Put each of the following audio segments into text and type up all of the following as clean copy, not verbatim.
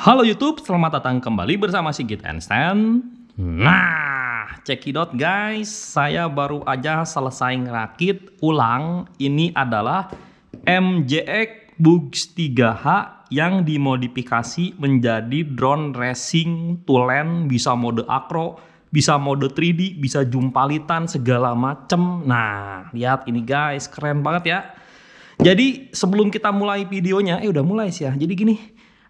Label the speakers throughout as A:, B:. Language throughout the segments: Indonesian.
A: Halo YouTube, selamat datang kembali bersama Sigit Einstein. Nah, cekidot guys, saya baru aja selesai ngerakit ulang. Ini adalah MJX Bugs 3H yang dimodifikasi menjadi drone racing to land, bisa mode akro, bisa mode 3D, bisa jumpalitan, segala macem. Nah, lihat ini guys, keren banget ya. Jadi sebelum kita mulai videonya, udah mulai sih ya. Jadi gini,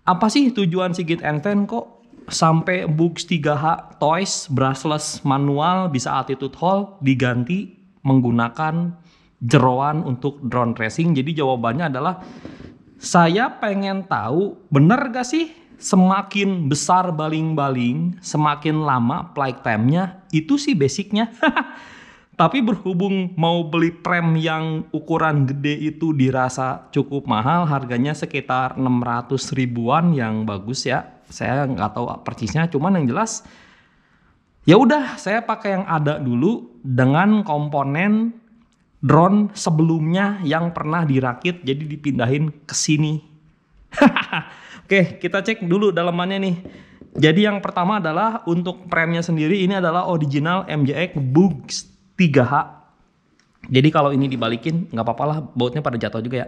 A: apa sih tujuan Sigit Einstein kok sampai Bugs 3H Toys brushless manual bisa altitude hold diganti menggunakan jeroan untuk drone racing? Jadi jawabannya adalah saya pengen tahu bener gak sih semakin besar baling-baling semakin lama flight time-nya, itu sih basicnya. Tapi berhubung mau beli prem yang ukuran gede itu dirasa cukup mahal, harganya sekitar 600 ribuan yang bagus ya. Saya nggak tahu persisnya, cuman yang jelas ya udah saya pakai yang ada dulu dengan komponen drone sebelumnya yang pernah dirakit, jadi dipindahin ke sini. Oke, kita cek dulu dalamannya nih. Jadi yang pertama adalah untuk premnya sendiri, ini adalah original MJX Bugs 3H. Jadi kalau ini dibalikin nggak apa-apa lah, bautnya pada jatuh juga ya.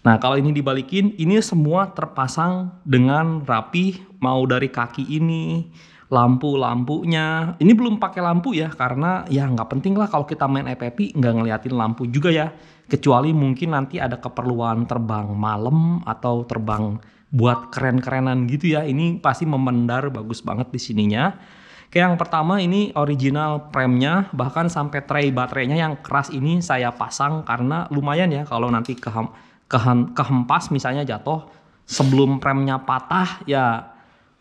A: Nah kalau ini dibalikin, ini semua terpasang dengan rapi, mau dari kaki ini, lampu-lampunya. Ini belum pakai lampu ya, karena ya nggak penting lah kalau kita main FPV nggak ngeliatin lampu juga ya. Kecuali mungkin nanti ada keperluan terbang malam atau terbang buat keren-kerenan gitu ya. Ini pasti memendar bagus banget di sininya. Kayak yang pertama ini original premnya, bahkan sampai tray baterainya yang keras ini saya pasang karena lumayan ya kalau nanti kehempas misalnya jatuh sebelum premnya patah ya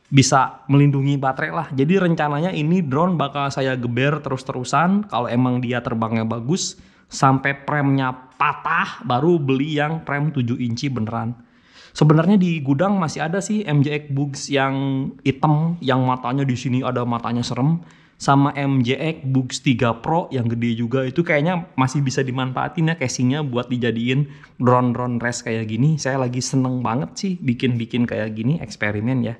A: bisa melindungi baterai lah. Jadi rencananya ini drone bakal saya geber terus-terusan kalau emang dia terbangnya bagus sampai premnya patah baru beli yang prem 7 inci beneran. Sebenarnya di gudang masih ada sih MJX Bugs yang hitam, yang matanya di sini ada matanya serem, sama MJX Bugs 3 Pro yang gede juga. Itu kayaknya masih bisa dimanfaatin ya casingnya buat dijadiin drone race kayak gini. Saya lagi seneng banget sih bikin kayak gini, eksperimen ya.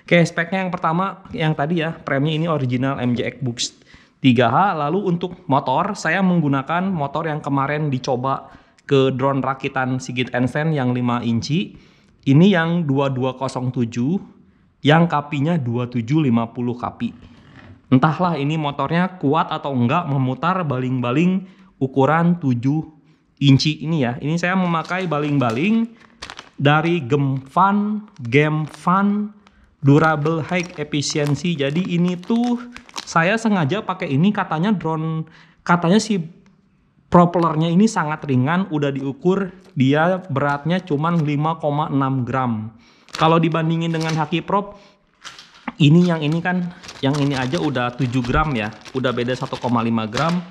A: Oke, speknya yang pertama yang tadi ya, premnya ini original MJX Bugs 3H. Lalu untuk motor, saya menggunakan motor yang kemarin dicoba ke drone rakitan Sigit Einstein yang 5 inci. Ini yang 2207, yang kapinya 2750 kapi. Entahlah ini motornya kuat atau enggak memutar baling-baling ukuran 7 inci ini ya. Ini saya memakai baling-baling dari Gemfan Durable High Efficiency. Jadi ini tuh saya sengaja pakai ini, katanya si propellernya ini sangat ringan, udah diukur dia beratnya cuman 5,6 gram. Kalau dibandingin dengan Haki Prop, yang ini aja udah 7 gram ya, udah beda 1,5 gram.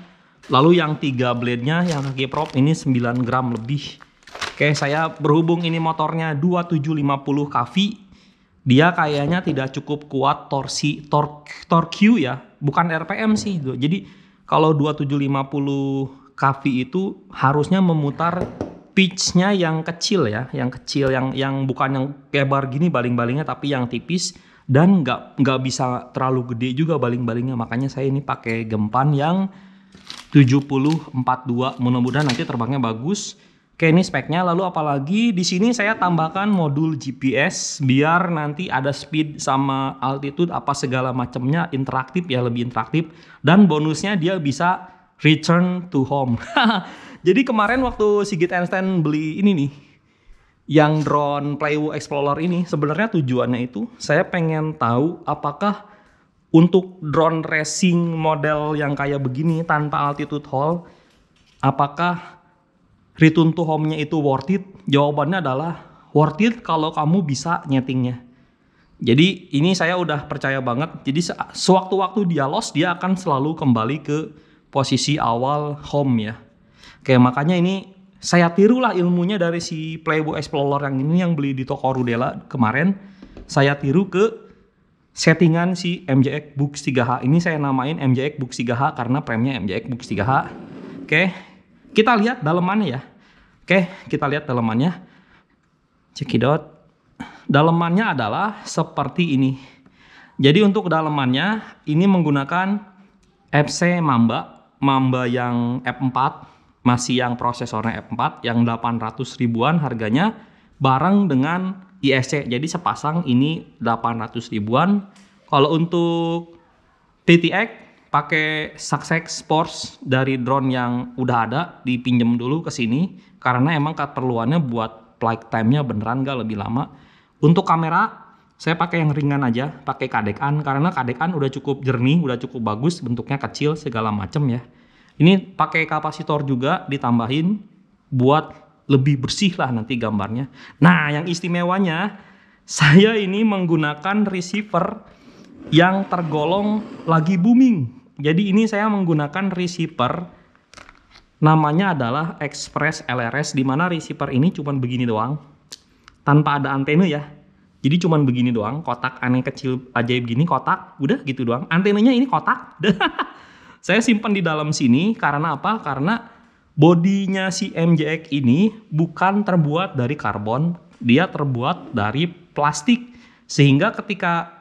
A: Lalu yang 3 blade-nya yang Haki Prop ini 9 gram lebih. Oke, saya berhubung ini motornya 2750 kV, dia kayaknya tidak cukup kuat torque ya, bukan RPM sih. Jadi kalau 2750 kV itu harusnya memutar pitch-nya yang kecil ya, yang bukan yang lebar gini baling-balingnya, tapi yang tipis dan nggak bisa terlalu gede juga baling-balingnya. Makanya saya ini pakai Gemfan yang 7042. Mudah-mudahan nanti terbangnya bagus. Oke, ini speknya. Lalu apalagi di sini saya tambahkan modul GPS biar nanti ada speed sama altitude apa segala macamnya interaktif ya, lebih interaktif. Dan bonusnya dia bisa return to home. Jadi kemarin waktu Sigit Einstein beli ini nih, yang drone Playwo Explorer ini, sebenarnya tujuannya itu saya pengen tahu apakah untuk drone racing model yang kayak begini tanpa altitude hold, apakah return to home-nya itu worth it? Jawabannya adalah worth it kalau kamu bisa nyetingnya. Jadi ini saya udah percaya banget. Jadi sewaktu-waktu dia lost, dia akan selalu kembali ke posisi awal home ya. Oke, makanya ini saya tirulah ilmunya dari si Playwo Explorer yang ini yang beli di toko Rudela kemarin. Saya tiru ke settingan si MJX Bugs 3H. Ini saya namain MJX Bugs 3H karena premnya MJX Bugs 3H. Oke, kita lihat dalemannya ya. Oke, kita lihat dalemannya. Cekidot. dalemannya adalah seperti ini. Jadi untuk dalemannya ini menggunakan FC Mamba yang F4, masih yang prosesornya F4 yang 800 ribuan harganya, bareng dengan ISC. Jadi sepasang ini 800 ribuan. Kalau untuk TTX pakai Success Force dari drone yang udah ada, dipinjem dulu ke sini karena emang keperluannya buat flight time-nya beneran gak lebih lama. Untuk kamera saya pakai yang ringan aja, pakai Cadecan karena Cadecan udah cukup jernih, udah cukup bagus, bentuknya kecil segala macem ya. Ini pakai kapasitor juga ditambahin buat lebih bersih lah nanti gambarnya. Nah, yang istimewanya saya ini menggunakan receiver yang tergolong lagi booming. Jadi ini saya menggunakan receiver namanya adalah Express LRS, di mana receiver ini cuman begini doang, tanpa ada antena ya. Jadi cuman begini doang, kotak aneh kecil ajaib gini, kotak, udah gitu doang. Antenanya ini kotak. Saya simpan di dalam sini karena apa? Karena bodinya si MJX ini bukan terbuat dari karbon, dia terbuat dari plastik. Sehingga ketika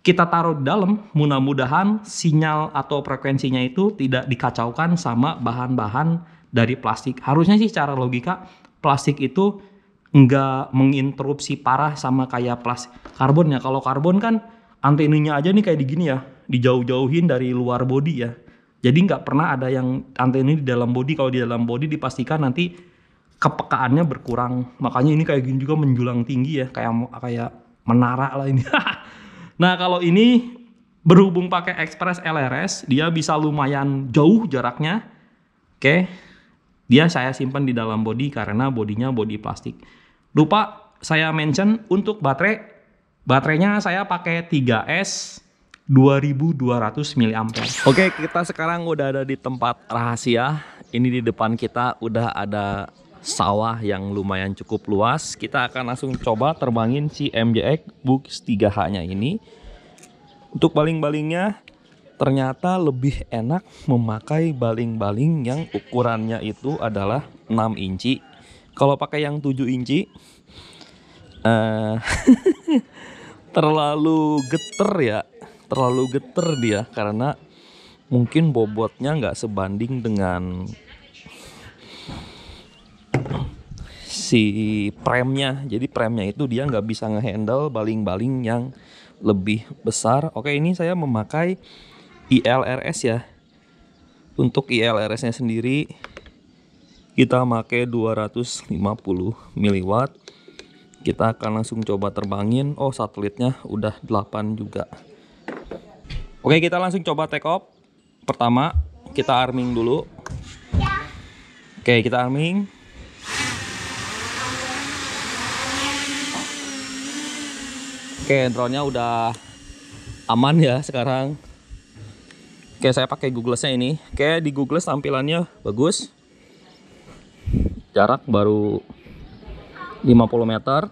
A: kita taruh di dalam, mudah-mudahan sinyal atau frekuensinya itu tidak dikacaukan sama bahan-bahan dari plastik. Harusnya sih secara logika plastik itu nggak menginterupsi parah sama kayak plastik karbon ya. Kalau karbon kan antenanya aja nih kayak gini ya, dijauh-jauhin dari luar body ya. Jadi nggak pernah ada yang antena di dalam body. Kalau di dalam body dipastikan nanti kepekaannya berkurang. Makanya ini kayak gini juga menjulang tinggi ya, kayak menara lah ini. Nah kalau ini berhubung pakai Express LRS, dia bisa lumayan jauh jaraknya. Oke, dia saya simpan di dalam body karena bodinya body plastik. Lupa saya mention untuk baterainya saya pakai 3S 2200 mAh. Oke, kita sekarang udah ada di tempat rahasia. Ini di depan kita udah ada sawah yang lumayan cukup luas. Kita akan langsung coba terbangin si MJX Bux 3H-nya ini. Untuk baling-balingnya ternyata lebih enak memakai baling-baling yang ukurannya itu adalah 6 inci. Kalau pakai yang 7 inci terlalu geter dia karena mungkin bobotnya nggak sebanding dengan si premnya. Jadi premnya itu dia nggak bisa ngehandle baling-baling yang lebih besar. Oke, ini saya memakai ILRS ya. Untuk ILRS-nya sendiri kita pakai 250 mW. Kita akan langsung coba terbangin. Oh, satelitnya udah 8 juga. Oke, kita langsung coba take off. Pertama, kita arming dulu. Oke, kita arming. Oke, drone-nya udah aman ya sekarang. Oke, saya pakai Googless-nya ini. Oke, di Googless tampilannya bagus. Jarak baru 50 meter.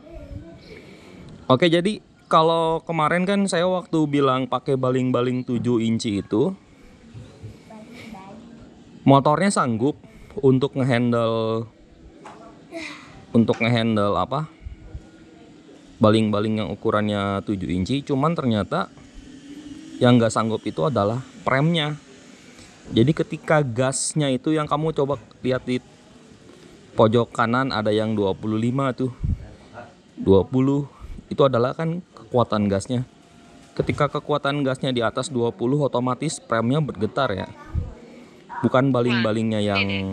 A: Oke, jadi kalau kemarin kan saya waktu bilang pakai baling-baling 7 inci itu, motornya sanggup untuk ngehandle apa? Baling-baling yang ukurannya 7 inci, cuman ternyata yang nggak sanggup itu adalah premnya. Jadi ketika gasnya itu yang kamu coba lihat di pojok kanan ada yang 25 tuh. 20 itu adalah kan kekuatan gasnya. Ketika kekuatan gasnya di atas 20 otomatis premnya bergetar ya. Bukan baling-balingnya yang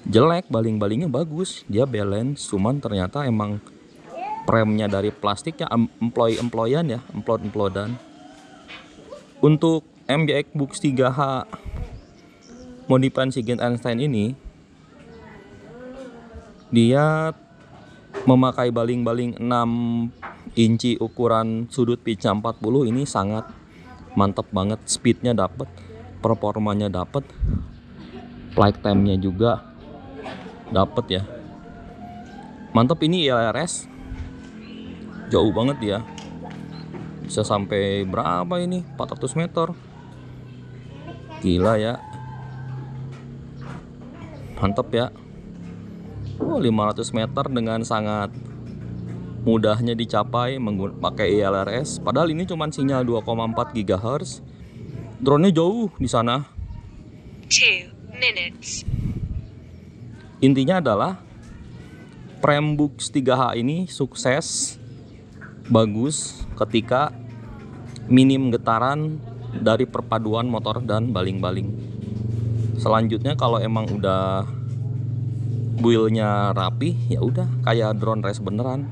A: jelek, baling-balingnya bagus, dia balance, cuman ternyata emang premnya dari plastik ya, employan ya, emplodan. Untuk MJX Bux 3H modifan Sigit Einstein ini, dia memakai baling-baling 6 inci ukuran sudut pitch 40. Ini sangat mantap banget, speednya dapet, performanya dapet, flight time-nya juga dapet ya. Mantap, ini ILRS jauh banget dia, bisa sampai berapa ini, 400 meter, gila ya, mantap ya. 500 meter dengan sangat mudahnya dicapai pakai ILRS. Padahal ini cuma sinyal 2,4 GHz. Drone-nya jauh di sana.
B: 2 minutes.
A: Intinya adalah Prembooks 3H ini sukses, bagus ketika minim getaran dari perpaduan motor dan baling-baling. Selanjutnya kalau emang udah build-nya rapi, ya udah kayak drone race beneran.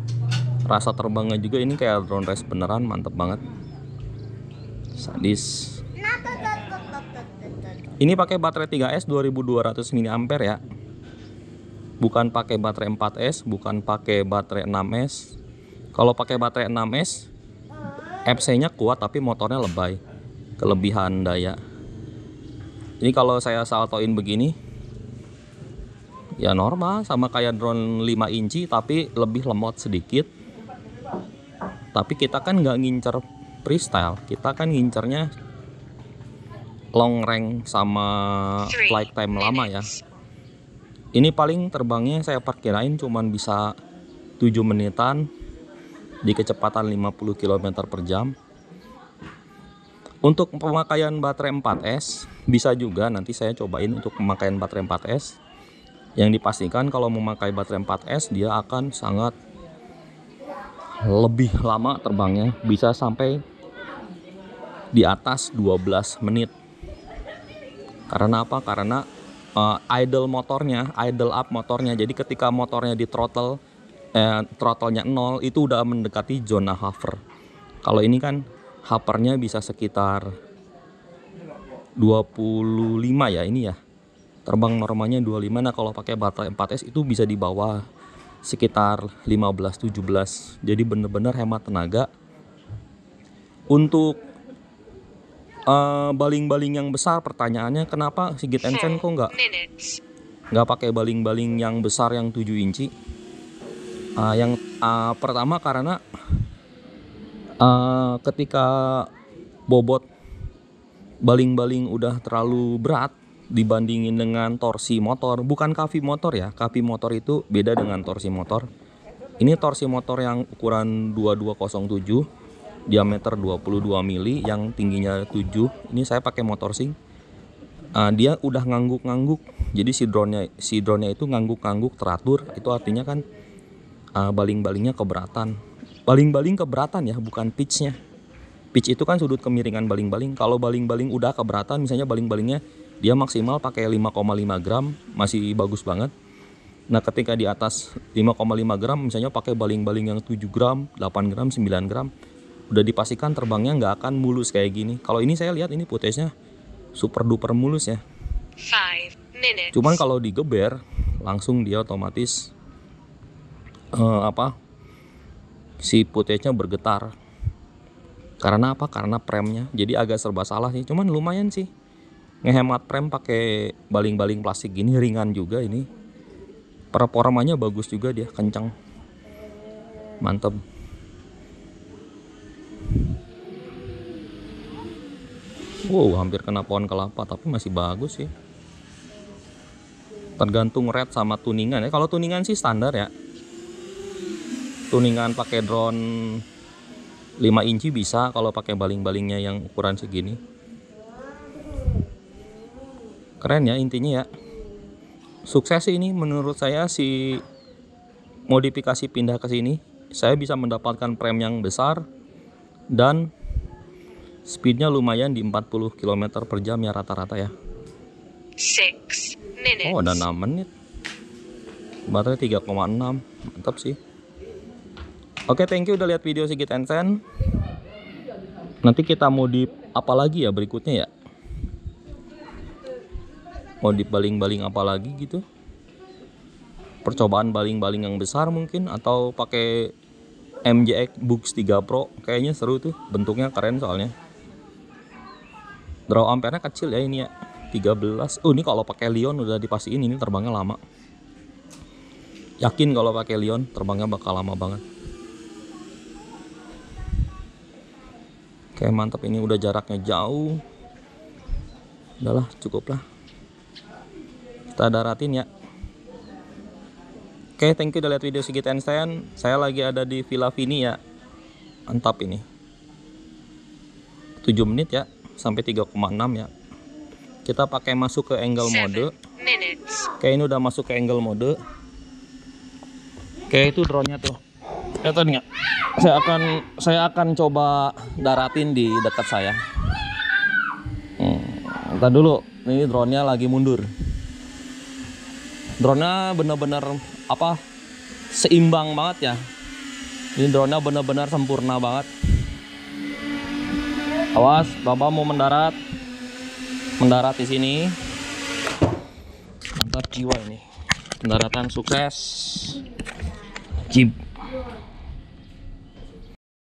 A: Rasa terbangnya juga ini kayak drone race beneran, mantep banget. Sadis. Ini pakai baterai 3S 2200 mAh ya. Bukan pakai baterai 4S, bukan pakai baterai 6S. Kalau pakai baterai 6S, FC-nya kuat tapi motornya lebay. Kelebihan daya. Ini kalau saya saltoin begini, ya normal, sama kayak drone 5 inci tapi lebih lemot sedikit. Tapi kita kan nggak ngincer freestyle, kita kan ngincernya long range sama flight time lama ya. Ini paling terbangnya saya perkirain cuman bisa 7 menitan di kecepatan 50 km per jam. Untuk pemakaian baterai 4S bisa juga nanti saya cobain untuk pemakaian baterai 4S. Yang dipastikan kalau memakai baterai 4S dia akan sangat lebih lama terbangnya, bisa sampai di atas 12 menit. Karena apa? Karena idle up motornya. Jadi ketika motornya di throttle-nya 0 itu udah mendekati zona hover. Kalau ini kan hovernya bisa sekitar 25 ya ini ya. Terbang normalnya 25. Nah, kalau pakai baterai 4S itu bisa di bawah sekitar 15-17. Jadi bener-bener hemat tenaga. Untuk baling-baling yang besar, pertanyaannya kenapa Sigit Ensen kok nggak pakai baling-baling yang besar yang 7 inci? Yang pertama karena ketika bobot baling-baling udah terlalu berat dibandingin dengan torsi motor, bukan KV motor ya. KV motor itu beda dengan torsi motor. Ini torsi motor yang ukuran 2207, diameter 22 mili, yang tingginya 7. Ini saya pakai motor sing. Dia udah ngangguk-ngangguk. Jadi si drone-nya itu ngangguk-ngangguk teratur. Itu artinya kan baling-balingnya keberatan. Baling-baling keberatan ya, bukan pitch-nya. Pitch itu kan sudut kemiringan baling-baling. Kalau baling-baling udah keberatan, misalnya baling-balingnya dia maksimal pakai 5,5 gram, masih bagus banget. Nah, ketika di atas 5,5 gram, misalnya pakai baling-baling yang 7 gram, 8 gram, 9 gram, udah dipastikan terbangnya nggak akan mulus kayak gini. Kalau ini saya lihat ini footage-nya super duper mulus ya.
B: 5 minutes.
A: Cuman kalau digeber, langsung dia otomatis si footage-nya bergetar. Karena apa? Karena premnya. Jadi agak serba salah sih. Cuman lumayan sih. Ngehemat prem pakai baling-baling plastik gini, ringan juga ini. Performanya bagus juga, dia kencang. Mantep. Wow, hampir kena pohon kelapa, tapi masih bagus sih. Tergantung red sama tuningan ya. Kalau tuningan sih standar ya. Tuningan pakai drone 5 inci bisa kalau pakai baling-balingnya yang ukuran segini. Keren ya intinya ya. Sukses sih ini menurut saya si modifikasi pindah ke sini. Saya bisa mendapatkan frame yang besar dan speednya lumayan di 40 km per jam ya rata-rata ya.
B: 6 minutes.
A: Oh, ada 6 menit. Baterai 3,6. Mantap sih. Oke, thank you udah lihat video Sigit Ensen. Nanti kita modif apa lagi ya berikutnya ya? Modif baling-baling apa lagi gitu? Percobaan baling-baling yang besar mungkin, atau pakai MJX Books 3 Pro, kayaknya seru tuh, bentuknya keren soalnya. Draw ampere-nya kecil ya ini ya, 13. Ini kalau pakai Lion udah dipastiin ini terbangnya lama. Yakin kalau pakai Lion terbangnya bakal lama banget. Oke, mantap, ini udah jaraknya jauh. Udahlah, cukup lah. Kita daratin ya. Oke, thank you udah lihat video Sigit Einstein. Saya lagi ada di Villa Vini ya. Mantap ini. 7 menit ya, sampai 3,6 ya. Kita pakai masuk ke angle mode.
B: 7 minutes.
A: Oke, ini udah masuk ke angle mode. Oke, itu drone-nya tuh. Kelihatan nggak? Saya akan coba daratin di dekat saya. Ntar dulu, ini drone-nya lagi mundur. Drone-nya bener-bener seimbang banget ya. Ini drone-nya bener-bener sempurna banget. Awas, Bapak mau mendarat di sini. Mantap jiwa ini. Pendaratan sukses. Jeep.